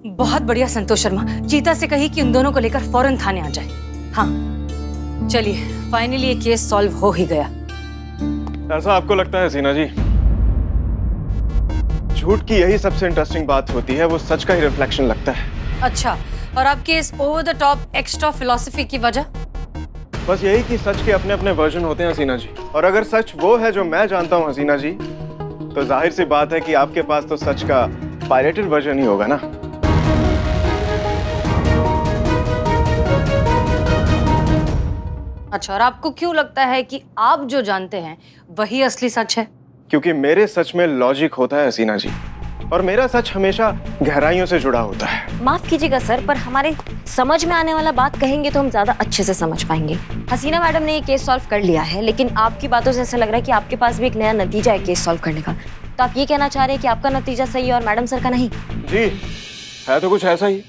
बहुत बढ़िया संतोष शर्मा, चीता से कही कि उन दोनों को लेकर फौरन थाने आ जाए। हाँ चलिए, फाइनली ये केस सॉल्व हो ही गया। ऐसा आपको लगता है हसीना जी? झूठ की यही सबसे इंटरेस्टिंग बात होती है, वो सच का ही रिफ्लेक्शन लगता है। अच्छा, और आपके इस over the top extra philosophy की वजह? बस यही कि सच के अपने अपने वर्जन होते हैं हसीना जी, और अगर सच वो है जो मैं जानता हूँ हसीना जी, तो जाहिर सी बात है कि आपके पास तो सच का पायरेटेड वर्जन ही होगा ना। अच्छा, और आपको क्यों लगता है कि आप जो जानते हैं वही असली सच है? क्योंकि मेरे सच में लॉजिक होता है हसीना जी, और मेरा सच हमेशा गहराइयों से जुड़ा होता है। माफ कीजिएगा सर, पर हमारे समझ में आने वाला बात कहेंगे तो हम ज्यादा अच्छे से समझ पाएंगे। हसीना मैडम ने ये केस सॉल्व कर लिया है, लेकिन आपकी बातों से ऐसा लग रहा है कि आपके पास भी एक नया नतीजा है केस सॉल्व करने का। तो आप ये कहना चाह रहे हैं कि आपका नतीजा सही है और मैडम सर का नहीं? जी, है तो कुछ ऐसा ही।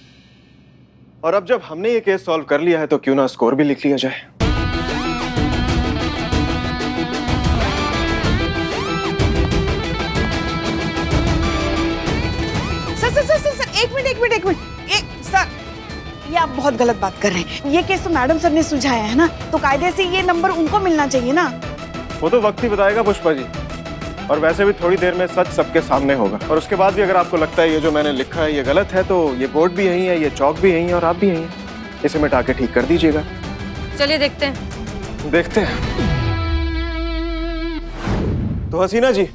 और अब जब हमने ये केस सॉल्व कर लिया है तो क्यों ना स्कोर भी लिख लिया जाए। सर, एक मिनट। सर, ये आप बहुत गलत बात कर रहे हैं। ये केस तो मैडम सर ने सुलझाया है ना, तो कायदे से ये नंबर उनको मिलना चाहिए ना। वो तो वक्त ही बताएगा पुष्पा जी, और वैसे भी थोड़ी देर में सच सबके सामने होगा। और उसके बाद भी अगर आपको लगता है ये जो मैंने लिखा है ये गलत है, तो ये बोर्ड भी यही है, ये चौक भी यही है, और आप भी यही हैं। इसे मिटा के ठीक कर दीजिएगा। चलिए देखते हैं। देखते हैं। तो हसीना जी,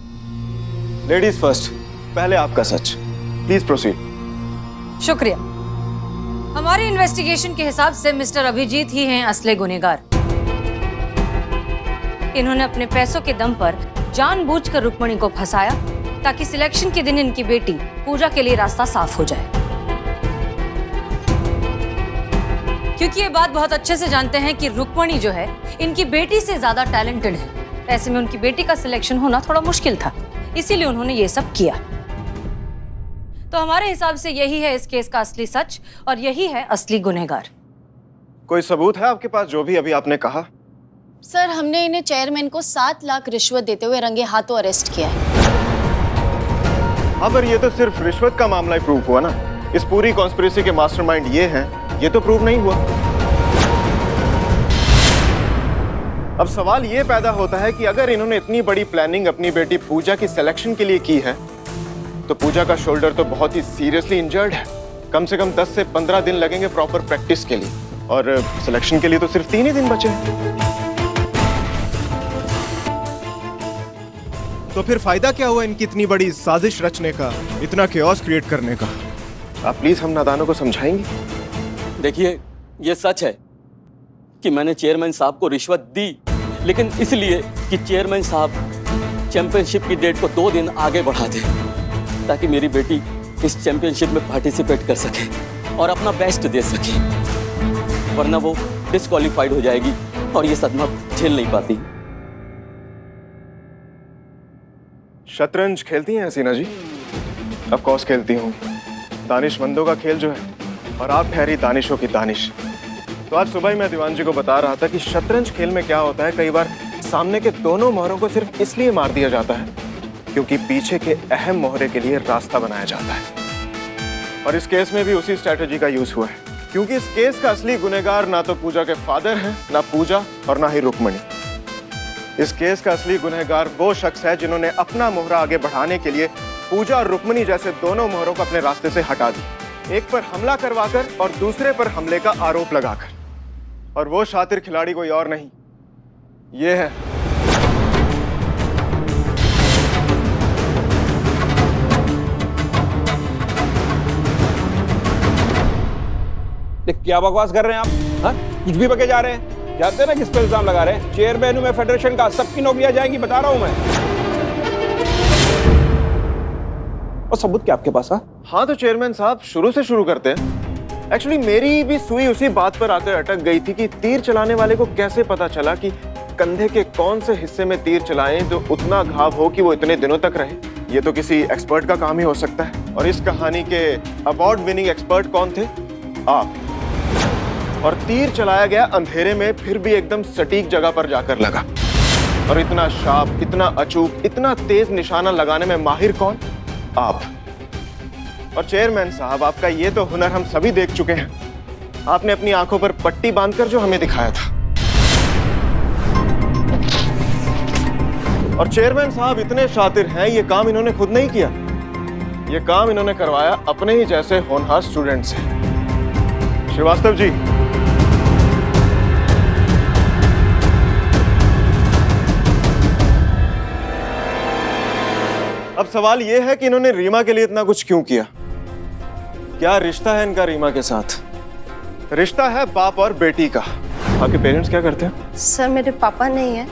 लेडीज फर्स्ट, पहले आपका सच, प्लीज प्रोसीड। शुक्रिया। हमारी इन्वेस्टिगेशन के हिसाब से मिस्टर अभिजीत ही हैं असली गुनहगार। इन्होंने अपने पैसों के दम पर जानबूझकर रुक्मणी को फंसाया ताकि सिलेक्शन के दिन इनकी बेटी पूजा के लिए रास्ता साफ हो जाए। क्योंकि ये बात बहुत अच्छे से जानते हैं कि रुक्मणी जो है इनकी बेटी से ज्यादा टैलेंटेड है, ऐसे में उनकी बेटी का सिलेक्शन होना थोड़ा मुश्किल था, इसीलिए उन्होंने ये सब किया। तो हमारे हिसाब से यही है इस केस का असली सच, और यही है असली गुनहगार। कोई सबूत है आपके पास जो भी अभी आपने कहा? सर, हमने इन्हें चेयरमैन को 7 लाख रिश्वत देते हुए रंगे हाथों अरेस्ट किया है। हाँ, पर ये तो सिर्फ रिश्वत का मामला ही प्रूफ हुआ ना। इस पूरी कॉन्स्पिरेसी के मास्टरमाइंड ये हैं, ये तो प्रूव नहीं हुआ। अब सवाल ये पैदा होता है कि अगर इन्होंने इतनी बड़ी प्लानिंग अपनी बेटी पूजा की सिलेक्शन के लिए की है, तो पूजा का शोल्डर तो बहुत ही सीरियसली इंजर्ड है। कम से कम 10 से 15 दिन लगेंगे प्रॉपर प्रैक्टिस के लिए, और सिलेक्शन के लिए तो सिर्फ 3 ही दिन बचे हैं। तो फिर फायदा क्या हुआ इनकी इतनी बड़ी साजिश रचने का, इतना केओस क्रिएट करने का? आप प्लीज हम नादानों को समझाएंगे? देखिए, ये सच है कि मैंने चेयरमैन साहब को रिश्वत दी, लेकिन इसलिए कि चेयरमैन साहब चैंपियनशिप की डेट को 2 दिन आगे बढ़ा दें, ताकि मेरी बेटी इस चैंपियनशिप में पार्टिसिपेट कर सके और अपना बेस्ट दे सके, वरना वो डिस्क्वालीफाइड हो जाएगी और ये सदमा झेल नहीं पाती। शतरंज खेलती हैं हसीना जी? ऑफ कोर्स खेलती हूँ। दानिशमंदों का खेल जो है, और आप ठहरी दानिशों की दानिश। तो आज सुबह ही मैं दीवान जी को बता रहा था कि शतरंज खेल में क्या होता है, कई बार सामने के दोनों मोहरों को सिर्फ इसलिए मार दिया जाता है क्योंकि पीछे के अहम मोहरे के लिए रास्ता बनाया जाता है। और इस केस में भी उसी स्ट्रैटेजी का यूज हुआ है, क्योंकि इस केस का असली गुनहगार ना तो पूजा के फादर हैं, ना पूजा और ना ही रुक्मणी। इस केस का असली गुनहगार वो शख्स है जिन्होंने अपना मोहरा आगे बढ़ाने के लिए पूजा और रुक्मणी जैसे दोनों मोहरों को अपने रास्ते से हटा दी, एक पर हमला करवाकर और दूसरे पर हमले का आरोप लगाकर। और वो शातिर खिलाड़ी कोई और नहीं, ये है क्या बकवास कर रहे हैं आप? हाँ, कुछ भी बके जा रहे हैं। जानते हैं ना किस पे इल्जाम लगा रहे हैं? चेयरमैन हूं मैं फेडरेशन का, सबकी नौकरियां जाएंगी, बता रहा हूं मैं। और सबूत क्या आपके पास? हाँ, तो चेयरमैन साहब शुरू से शुरू करते हैं। एक्चुअली मेरी भी सुई उसी बात पर आकर अटक गई थी कि तीर चलाने वाले को कैसे पता चला कि कंधे के कौन से हिस्से में तीर चलाएं जो उतना घाव हो कि वो इतने दिनों तक रहे। ये तो किसी एक्सपर्ट का काम ही हो सकता है। और इस कहानी के अवार्ड विनिंग एक्सपर्ट कौन थे? आप। और तीर चलाया गया अंधेरे में, फिर भी एकदम सटीक जगह पर जाकर लगा। और इतना शार्प, इतना अचूक, इतना तेज निशाना लगाने में माहिर कौन? आप। और चेयरमैन साहब, आपका ये तो हुनर हम सभी देख चुके हैं। आपने अपनी आंखों पर पट्टी बांधकर जो हमें दिखाया था। और चेयरमैन साहब इतने शातिर हैं, ये काम इन्होंने खुद नहीं किया, ये काम इन्होंने करवाया अपने ही जैसे होनहार स्टूडेंट से। श्रीवास्तव जी, अब सवाल यह है कि इन्होंने रीमा के लिए इतना कुछ क्यों किया? क्या रिश्ता है इनका रीमा के साथ? रिश्ता है बाप और बेटी का। आपके पेरेंट्स क्या करते हैं? सर मेरे पापा नहीं है,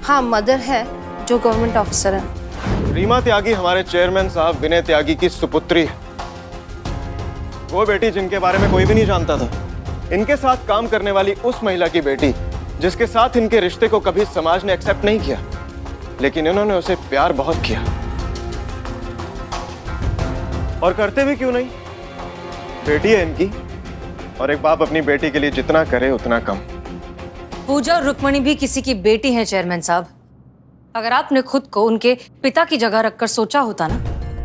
हाँ मदर है जो गवर्नमेंट ऑफिसर है। रीमा त्यागी हमारे चेयरमैन साहब विनय त्यागी की सुपुत्री है। वो बेटी जिनके बारे में कोई भी नहीं जानता था, इनके साथ काम करने वाली उस महिला की बेटी जिसके साथ इनके रिश्ते को कभी समाज ने एक्सेप्ट नहीं किया, लेकिन इन्होंने उसे प्यार बहुत किया। और करते भी क्यों नहीं? बेटी है इनकी, और एक बाप अपनी बेटी के लिए जितना करे उतना कम। पूजा और रुक्मणी भी किसी की बेटी हैं चेयरमैन साहब। अगर आपने खुद को उनके पिता की जगह रखकर सोचा होता ना,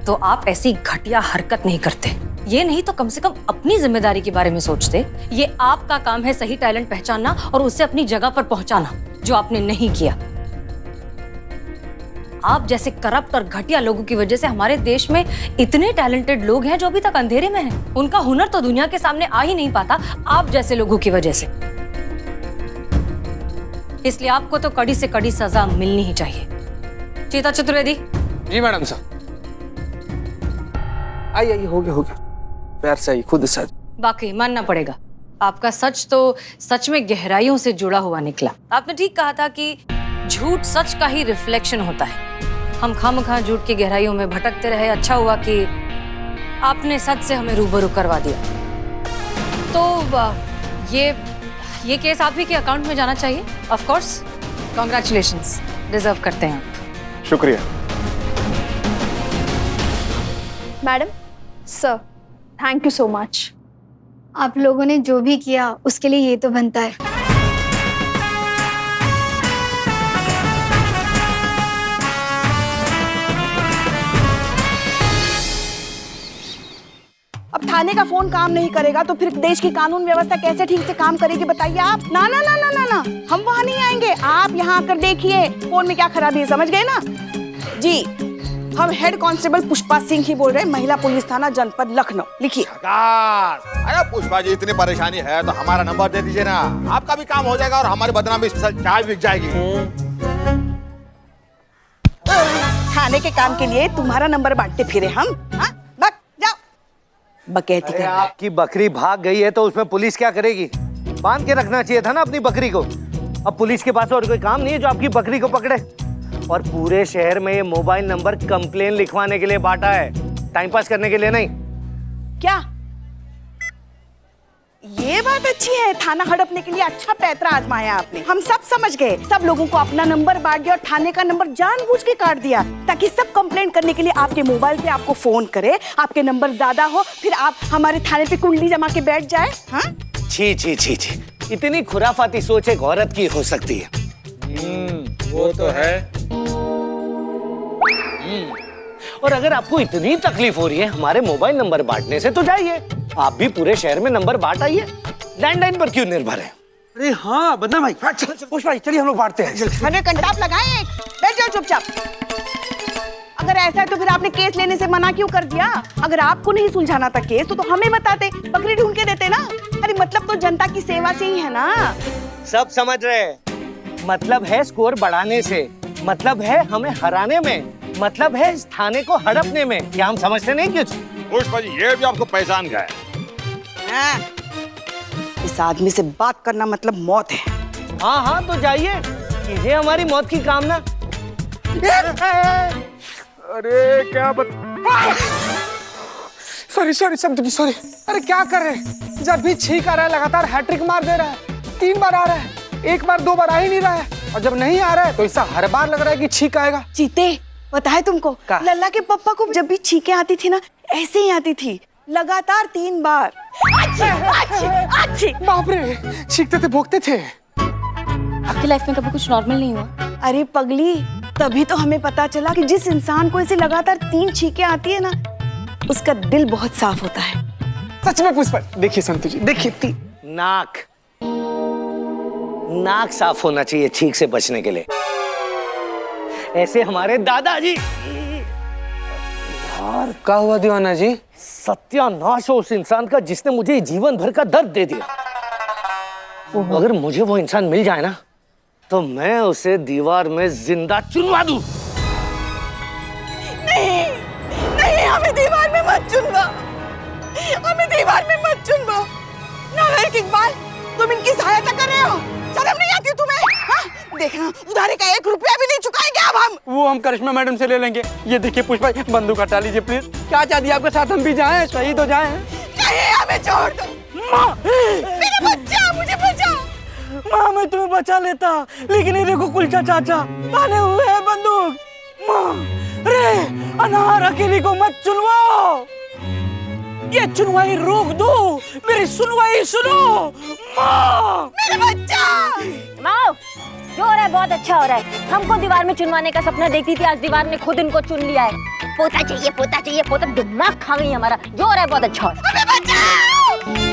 तो आप ऐसी घटिया हरकत नहीं करते। ये नहीं तो कम से कम अपनी जिम्मेदारी के बारे में सोचते। ये आपका काम है सही टैलेंट पहचानना और उसे अपनी जगह पर पहुंचाना, जो आपने नहीं किया। आप जैसे करप्ट और घटिया लोगों की वजह से हमारे देश में इतने टैलेंटेड लोग हैं जो अभी तक अंधेरे में हैं। उनका हुनर तो दुनिया के सामने आ ही नहीं पाता, आप जैसे लोगों की वजह से। इसलिए आपको तो कड़ी से कड़ी सजा मिलनी ही चाहिए। चेता चतुर्वेदी। जी मैडम साहब। आइए हो गया प्यार से आइए, खुद सच। बाकी मानना पड़ेगा, आपका सच तो सच में गहराइयों से जुड़ा हुआ निकला। आपने ठीक कहा था कि झूठ सच का ही रिफ्लेक्शन होता है। हम खामखा झूठ की गहराइयों में भटकते रहे। अच्छा हुआ कि आपने सच से हमें रूबरू करवा दिया। तो ये केस आप ही के अकाउंट में जाना चाहिए। ऑफ कोर्स, कॉन्ग्रेचुलेशंस, डिजर्व करते हैं आप। शुक्रिया madam. Sir, thank you so much. आप लोगों ने जो भी किया उसके लिए ये तो बनता है। अब थाने का फोन काम नहीं करेगा तो फिर देश की कानून व्यवस्था कैसे ठीक से काम करेगी बताइए आप? ना ना ना ना ना ना, हम वहाँ नहीं आएंगे। आप यहाँ आकर देखिए फोन में क्या खराबी है, समझ गए ना जी? हम हेड कांस्टेबल पुष्पा सिंह ही बोल रहे हैं, महिला पुलिस थाना जनपद लखनऊ। लिखिए। अरे पुष्पा जी, इतनी परेशानी है तो हमारा नंबर दे दीजिए ना, आपका भी काम हो जाएगा और हमारी बदनामी स्पेशल चाय बिक जाएगी। थाने के काम के लिए तुम्हारा नंबर बांटते फिरे हम? हाँ? बकैती कर। आपकी बकरी भाग गई है तो उसमें पुलिस क्या करेगी? बांध के रखना चाहिए था ना अपनी बकरी को। अब पुलिस के पास और कोई काम नहीं है जो आपकी बकरी को पकड़े। और पूरे शहर में ये मोबाइल नंबर कंप्लेन लिखवाने के लिए बांटा है, टाइम पास करने के लिए नहीं। क्या ये बात अच्छी है? थाना हड़पने के लिए अच्छा पैतरा आजमाया आपने। हम सब समझ गए, सब लोगों को अपना नंबर बांट दिया और थाने का नंबर जानबूझ के काट दिया ताकि सब कंप्लेंट करने के लिए आपके मोबाइल पे आपको फोन करे, आपके नंबर ज्यादा हो, फिर आप हमारे थाने पे कुंडली जमा के बैठ जाए। हाँ? छी छी छी छी, इतनी खुराफाती सोच एक औरत की हो सकती है? वो तो है। और अगर आपको इतनी तकलीफ हो रही है हमारे मोबाइल नंबर बांटने से, तो जाइए आप भी पूरे शहर में नंबर बांट आइए। लैंडलाइन पर क्यों निर्भर है? अरे हाँ बदनाम भाई, पुष्पा जी चलिए हम लोग बांटते हैं। अरे कंटाप लगाए, बैठ जाओ चुपचाप। अगर ऐसा है तो फिर आपने केस लेने से मना क्यों कर दिया? अगर आपको नहीं सुलझाना था केस तो हमें बताते, बकरी ढूंढ के देते ना। अरे मतलब तो जनता की सेवा से ही है ना। सब समझ रहे, मतलब है स्कोर बढ़ाने से, मतलब है हमें हराने में, मतलब है इस थाने को हड़पने में। क्या हम समझते नहीं कुछ? पुष्पा जी, ये भी आपको पहचान गए। हाँ, इस आदमी से बात करना मतलब मौत है। हाँ हाँ तो जाइए, कीजिए हमारी मौत की कामना। अरे क्या सॉरी संतोषी सॉरी। अरे क्या कर रहे हैं? जब भी छींक आ रहा है लगातार हैट्रिक मार दे रहा है। 3 बार आ रहा है, 1 बार 2 बार आ ही नहीं रहा है, और जब नहीं आ रहा है तो ऐसा हर बार लग रहा है कि छींक आएगा। चीते, पता है तुमको, लल्ला के पप्पा को जब भी छींकें आती थी ना, ऐसे ही आती थी लगातार 3 बार। बाप रे, छींकते थे, भोंकते थे। आपकी लाइफ में कभी कुछ नॉर्मल नहीं हुआ? अरे पगली, तभी तो हमें पता चला कि जिस इंसान को ऐसे लगातार 3 छींकें आती है ना, उसका दिल बहुत साफ होता है। सच में पुष्पा, देखिए संतु जी, देखिए नाक नाक साफ होना चाहिए छींक से बचने के लिए। ऐसे हमारे दादाजी। यार क्या हुआ दीवाना जी? सत्यानाश हो उस इंसान का जिसने मुझे जीवन भर का दर्द दे दिया। अगर मुझे वो इंसान मिल जाए ना तो मैं उसे दीवार में जिंदा चुनवा दूं। नहीं नहीं, हमें दीवार में मत चुनवा, हमें दीवार में मत चुनवा। नालायक इकबाल, तुम इनकी सहायता कर रहे हो, शर्म नहीं आती तुम्हें? हाँ? देखना, उधारी का 1 रुपया भी नहीं चुकाएंगे अब हम। वो हम करिश्मा मैडम से ले लेंगे। ये देखिए पुष्पा, बंदूक हटा लीजिए प्लीज। क्या चाहती है आपके साथ हम भी जाएं, शहीद हो जाएं? नहीं, हमें छोड़ दो। माँ, मेरा बच्चा, मुझे बचा। माँ मैं तुम्हें बचा लेता, लेकिन ये देखो कुलचा चाचा ताने हुए हैं बंदूक। माँ रे, अनार अकेली को मत चुनवाओ, ये चुनवाई रोक दो, मेरी सुनवाई सुनो। माँ, मेरा बच्चा। माओ, जो हो रहा है बहुत अच्छा हो रहा है। हमको दीवार में चुनवाने का सपना देखती थी, आज दीवार ने खुद इनको चुन लिया है। पोता चाहिए, पोता चाहिए, पोता। दिमाग खा गई हमारा। जो हो रहा है बहुत अच्छा हो रहा है। हमें बचाओ।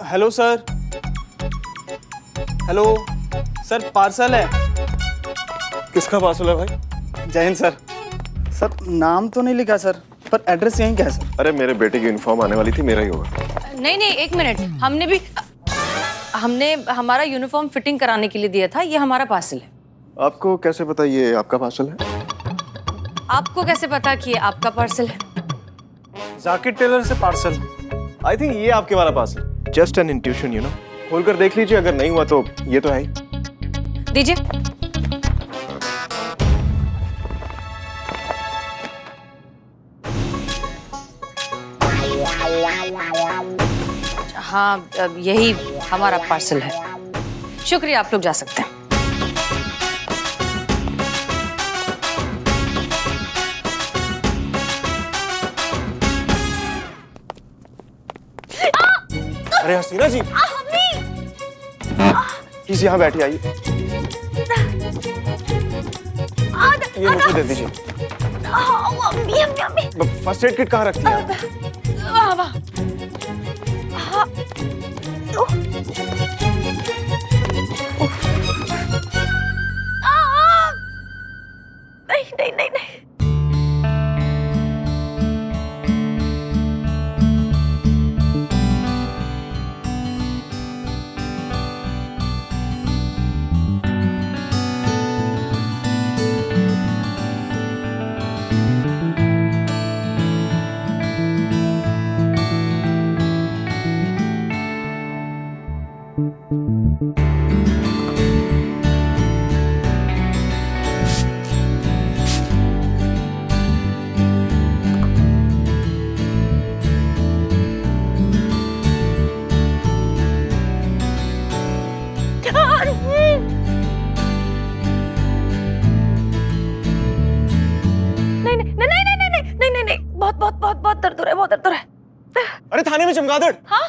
Hello sir, hello sir, parcel है। किसका पार्सल है भाई? जय हिंद सर। सर नाम तो नहीं लिखा सर, पर एड्रेस यहीं क्या है सर? अरे मेरे बेटे की यूनिफॉर्म आने वाली थी, मेरा ही होगा। नहीं नहीं, 1 मिनट, हमने हमारा यूनिफॉर्म फिटिंग कराने के लिए दिया था, ये हमारा पार्सल है। आपको कैसे पता ये आपका पार्सल है? आपको कैसे पता कि ये आपका पार्सल है? जाकिर टेलर से पार्सल। आई थिंक ये आपके वाला parcel. Just an intuition, you know. खोलकर देख लीजिए, अगर नहीं हुआ तो ये तो है ही। दीजिए। हाँ, यही हमारा पार्सल है। शुक्रिया, आप लोग जा सकते हैं। अरे हसीना जी, प्लीज यहाँ बैठिए, आइए। ये मुझे दे दीजिए। फर्स्ट एड किट कहाँ रखती है? नहीं नहीं नहीं, बहुत दर्द हो रहा है, बहुत दर्द हो रहा है। अरे थाने में चमगादड़। हाँ?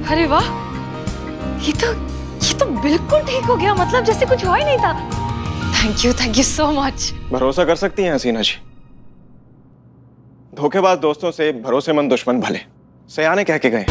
अरे वाह, ये तो बिल्कुल ठीक हो गया, मतलब जैसे कुछ हुआ ही नहीं था। Thank you so much. भरोसा कर सकती हैं हसीना जी, धोखेबाज दोस्तों से भरोसेमंद दुश्मन भले, सयाने कह के गए।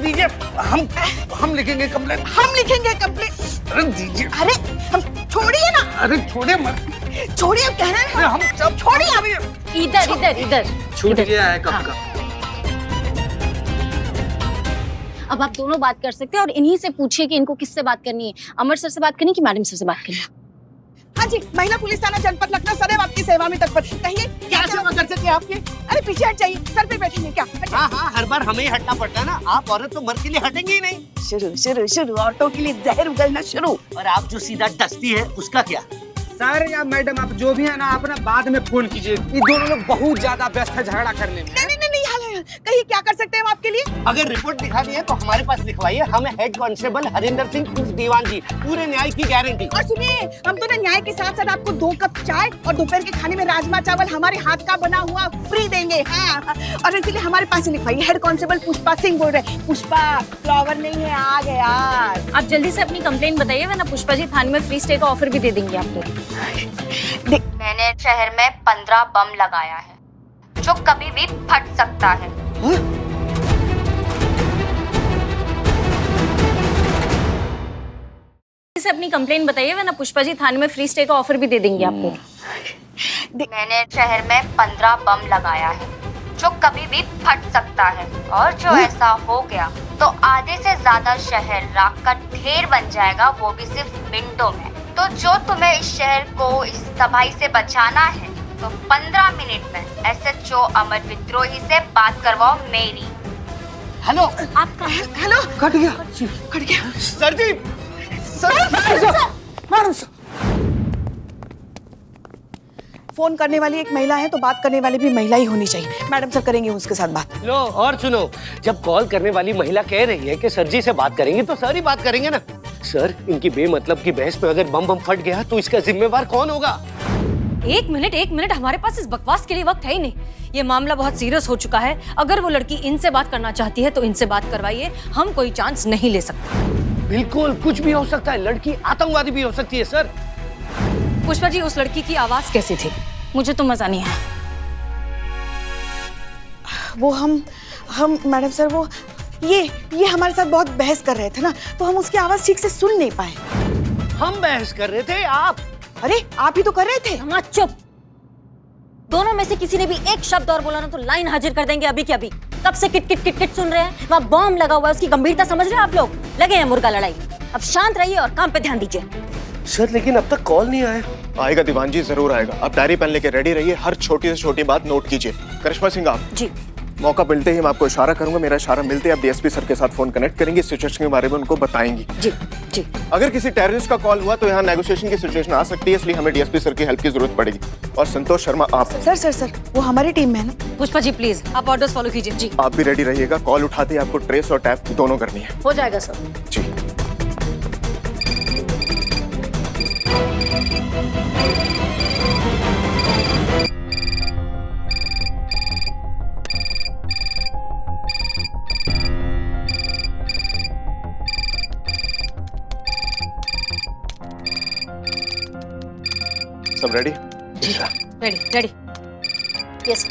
दीजिए, हम लिखेंगे कंप्लेन। हम लिखेंगे कंप्लेंट। अरे दीजिए। अरे हम छोड़िए ना। अरे छोड़े मत। छोड़िए, हम कह रहे हैं ना। हम सब छोड़िए आप। इधर इधर इधर छूट गया है कब का। अब आप दोनों बात कर सकते हैं और इन्हीं से पूछिए कि इनको किससे बात करनी है, अमर सर से बात करनी है कि मैडम सर से बात करनी है। हाँ जी, महिला पुलिस थाना जनपद लखनऊ सदैव आपकी सेवा में तत्पर। कहिए क्या सेवा कर सकते हैं आपकी? अरे पीछे हट जाइए, सर पे बैठेंगे क्या? हाँ हाँ, हर बार हमें ही हटना पड़ता है ना। आप औरत तो मर्द के लिए हटेंगे ही नहीं। शुरू शुरू शुरू, औरतों के लिए जहर उगलना शुरू। और आप जो सीधा डसती है उसका क्या? सर या मैडम, आप जो भी है ना, आप ना बाद में फोन कीजिए। ये दोनों लोग बहुत ज्यादा व्यस्त है झगड़ा करने में। नहीं नहीं नहीं, कहिए क्या कर सकते हैं हम आपके लिए? अगर रिपोर्ट दिखानी है तो हमारे पास लिखवाइए। हम हेड कांस्टेबल हरिंदर सिंह उर्फ दीवान जी, पूरे न्याय की गारंटी। और सुनिए, हम तो ना न्याय के साथ साथ आपको 2 कप चाय और दोपहर के खाने में राजमा चावल हमारे हाथ का बना हुआ फ्री देंगे। हाँ, और इसीलिए हमारे पास ही लिखवाइए। हेड कांस्टेबल पुष्पा सिंह बोल रहे। पुष्पा फ्लावर नहीं है, आग है यार। आप जल्दी से अपनी कंप्लेंट बताइए, वरना पुष्पा जी थाने में फ्री स्टे का ऑफर भी दे देंगे आपको। मैंने शहर में 15 बम लगाया है जो कभी भी फट सकता है। से अपनी कंप्लेंट बताइए, वरना पुष्पा जी थाने में फ्री स्टे का ऑफर भी दे देंगे आपको। मैंने शहर में 15 बम लगाया है जो कभी भी फट सकता है, और जो ऐसा हो गया तो आधे से ज्यादा शहर राख का ढेर बन जाएगा, वो भी सिर्फ मिनटों में। तो जो तुम्हें इस शहर को इस तबाही से बचाना है तो 15 मिनट में SHO अमर विद्रोही से बात करवाओ मेरी। हेलो, आपका हेलो, कट गया। कट गया। सर जी। मैडम सर, फोन करने वाली एक महिला है तो बात करने वाली भी महिला ही होनी चाहिए। मैडम सर करेंगे उसके साथ बात। लो और सुनो, जब कॉल करने वाली महिला कह रही है कि सर जी से बात करेंगे तो सर ही बात करेंगे ना। सर, इनकी बेमतलब की बहस में अगर बम फट गया तो इसका जिम्मेवार कौन होगा? एक मिनट, हमारे पास इस बकवास के लिए वक्त है ही नहीं। ये मामला बहुत सीरियस हो चुका है। अगर वो लड़की इनसे बात करना चाहती है तो इनसे बात करवाइए। हम कोई चांस नहीं ले सकते। बिल्कुल, कुछ भी हो सकता है। लड़की आतंकवादी भी हो सकती है सर। पुष्पा जी, उस लड़की की आवाज कैसी थी? मुझे तो मजा नहीं आया। वो हम मैडम सर, वो ये हमारे साथ बहुत बहस कर रहे थे ना, तो हम उसकी आवाज ठीक से सुन नहीं पाए। हम बहस कर रहे थे, आप? अरे आप ही तो कर रहे थे। हाँ, चुप। दोनों में से किसी ने भी एक शब्द और बोला ना तो लाइन हाजिर कर देंगे अभी के अभी। कब से किट किट किट किट सुन रहे हैं? वहाँ बॉम्ब लगा हुआ है, उसकी गंभीरता समझ रहे हैं आप लोग? लगे हैं मुर्गा लड़ाई। अब शांत रहिए और काम पे ध्यान दीजिए। सर, लेकिन अब तक कॉल नहीं आया। आएगा दीवान जी, जरूर आएगा। आप डायरी पेन लेके रेडी रहिए, हर छोटी से छोटी बात नोट कीजिए। करिश्मा सिंह, आप जी। मौका मिलते ही मैं आपको इशारा करूंगा। मेरा इशारा मिलते ही आप DSP सर के साथ फोन कनेक्ट करेंगे, सिचुएशन के बारे में उनको बताएंगी। जी जी। अगर किसी टेररिस्ट का कॉल हुआ तो यहाँ नेगोशिएशन की सिचुएशन आ सकती है, इसलिए हमें DSP सर की हेल्प की जरूरत पड़ेगी। और संतोष शर्मा, आप सर वो हमारी टीम में है ना। पुष्पा जी प्लीज आप ऑर्डर्स फॉलो कीजिए। जी। आप भी रेडी रहिएगा। कॉल उठाते ही आपको ट्रेस और टैप दोनों करनी है। हो जाएगा सर। जी। सब रेडी? रेडी। यस।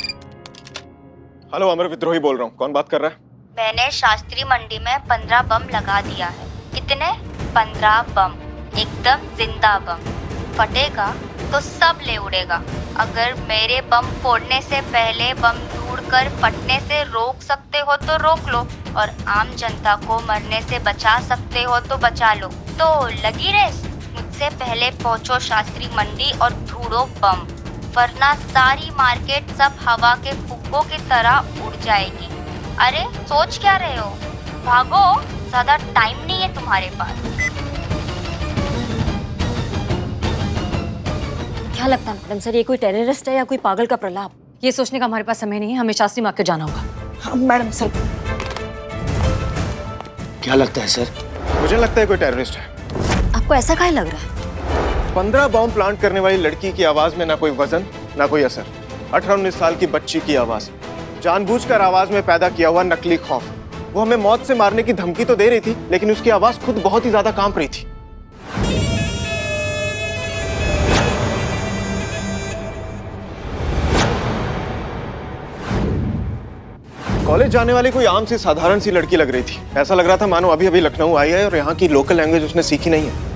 हेलो, अमर विद्रोही बोल रहा हूँ। कौन बात कर रहा है? मैंने शास्त्री मंडी में 15 बम लगा दिया है। कितने? 15 बम, एकदम जिंदा बम। फटेगा तो सब ले उड़ेगा। अगर मेरे बम फोड़ने से पहले बम ढूंढकर फटने से रोक सकते हो तो रोक लो, और आम जनता को मरने से बचा सकते हो तो बचा लो। तो लगी रेस, मुझसे पहले पहुंचो शास्त्री मंडी और ढूंढो बम, वरना सारी मार्केट सब हवा के फुग्गों की तरह उड़ जाएगी। अरे सोच क्या रहे हो? भागो, ज्यादा टाइम नहीं है तुम्हारे पास। क्या लगता है मैडम सर, ये कोई टेररिस्ट है या कोई पागल का प्रलाप? ये सोचने का हमारे पास समय नहीं है, हमें शास्त्री मार्केट जाना होगा। हाँ, मैडम सर। क्या लगता है सर? मुझे लगता है कोई टेररिस्ट है। आपको ऐसा काहे लग रहा है? 15 बॉम्ब प्लांट करने वाली लड़की की आवाज में ना कोई वजन ना कोई असर। 18-19 साल की बच्ची की आवाज, जानबूझकर आवाज में पैदा किया हुआ नकली खौफ। वो हमें मौत से मारने की धमकी तो दे रही थी, लेकिन उसकी आवाज खुद बहुत ही ज्यादा कांप रही थी। कॉलेज जाने वाली कोई आम सी साधारण सी लड़की लग रही थी। ऐसा लग रहा था मानो अभी अभी लखनऊ आई है और यहाँ की लोकल लैंग्वेज उसने सीखी नहीं है।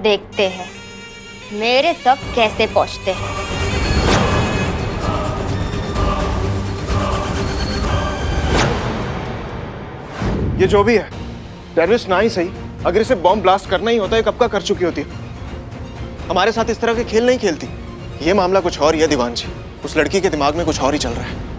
देखते हैं मेरे तक कैसे पहुंचते हैं। ये जो भी है, टेररिस्ट ना ही सही, अगर इसे बॉम्ब ब्लास्ट करना ही होता है कब का कर चुकी होती है। हमारे साथ इस तरह के खेल नहीं खेलती। ये मामला कुछ और ही है दीवान जी, उस लड़की के दिमाग में कुछ और ही चल रहा है।